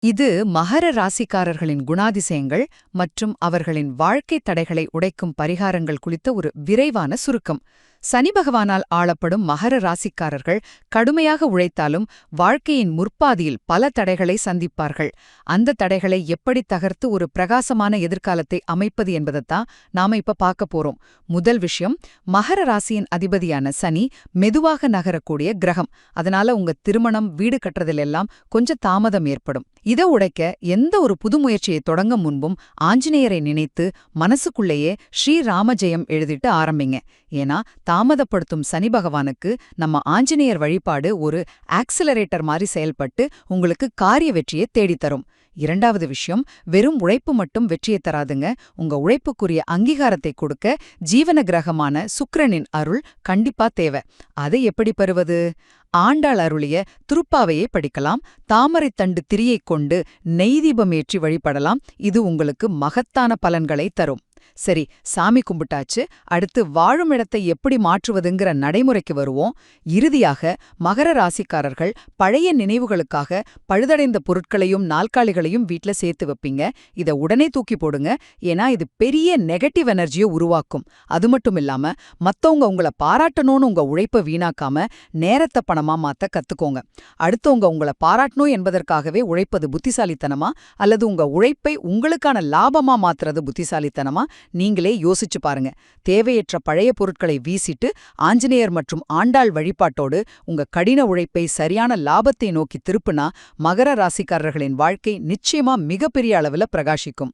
இது மகர ராசிக்காரர்களின் குணாதிசயங்கள் மற்றும் அவர்களின் வாழ்க்கைத் தடைகளை உடைக்கும் பரிகாரங்கள் குறித்த ஒரு விரைவான சுருக்கம். சனி பகவானால் ஆளப்படும் மகர ராசிக்காரர்கள் கடுமையாக உழைத்தாலும் வாழ்க்கையின் முற்பாதியில் பல தடைகளை சந்திப்பார்கள். அந்த தடைகளை எப்படி தகர்த்து ஒரு பிரகாசமான எதிர்காலத்தை அமைப்பது என்பதைத்தான் நாம இப்ப பார்க்க போறோம். முதல் விஷயம், மகர ராசியின் அதிபதியான சனி மெதுவாக நகரக்கூடிய கிரகம். அதனால உங்க திருமணம், வீடு கட்டுறதிலெல்லாம் கொஞ்சம் தாமதம் ஏற்படும். இதை உடைக்க எந்த ஒரு புது முயற்சியை தொடங்க முன்பும் ஆஞ்சநேயரை நினைத்து மனசுக்குள்ளேயே ஸ்ரீராம ஜெயம் எழுதிட்டு ஆரம்பிங்க. ஏன்னா தாமதப்படுத்தும் சனி பகவானுக்கு நம்ம ஆஞ்சநேயர் வழிபாடு ஒரு ஆக்சிலரேட்டர் மாதிரி செயல்பட்டு உங்களுக்கு காரிய வெற்றியை தேடித்தரும். இரண்டாவது விஷயம், வெறும் உழைப்பு மட்டும் வெற்றியை தராதுங்க. உங்க உழைப்புக்குரிய அங்கீகாரத்தை கொடுக்க ஜீவன கிரகமான சுக்கிரனின் அருள் கண்டிப்பா தேவை. அதை எப்படி பெறுவது? ஆண்டாள் அருளிய திருப்பாவையை படிக்கலாம். தாமரைத்தண்டு திரியைக் கொண்டு நெய்தீபமேற்றி வழிபடலாம். இது உங்களுக்கு மகத்தான பலன்களை தரும். சரி, சாமி கும்பிட்டாச்சு. அடுத்து வாழும் இடத்தை எப்படி மாற்றுவதுங்கிற நடைமுறைக்கு வருவோம். இறுதியாக மகர ராசிக்காரர்கள் பழைய நினைவுகளுக்காக பழுதடைந்த பொருட்களையும் நாற்காலிகளையும் வீட்ல சேர்த்து வைப்பீங்க. இதை உடனே தூக்கி போடுங்க. ஏன்னா இது பெரிய நெகட்டிவ் எனர்ஜியை உருவாக்கும். அது மட்டும் இல்லாம மத்தவங்க உங்களை பாராட்டணும்னு உங்க உழைப்பை வீணாக்காம நேரத்தை பணமா மாத்த கத்துக்கோங்க. அடுத்தவங்க உங்களை பாராட்டணும் என்பதற்காகவே உழைப்பது புத்திசாலித்தனமா, அல்லது உங்க உழைப்பை உங்களுக்கான லாபமா மாத்துறது புத்திசாலித்தனமா? நீங்களே யோசிச்சு பாருங்க. தேவையற்ற பழைய பொருட்களை வீசிட்டு ஆஞ்சநேயர் மற்றும் ஆண்டாள் வழிபாட்டோடு உங்க கடின உழைப்பை சரியான லாபத்தை நோக்கி திருப்புனா மகர ராசிக்காரர்களின் வாழ்க்கை நிச்சயமா மிகப்பெரிய அளவுல பிரகாசிக்கும்.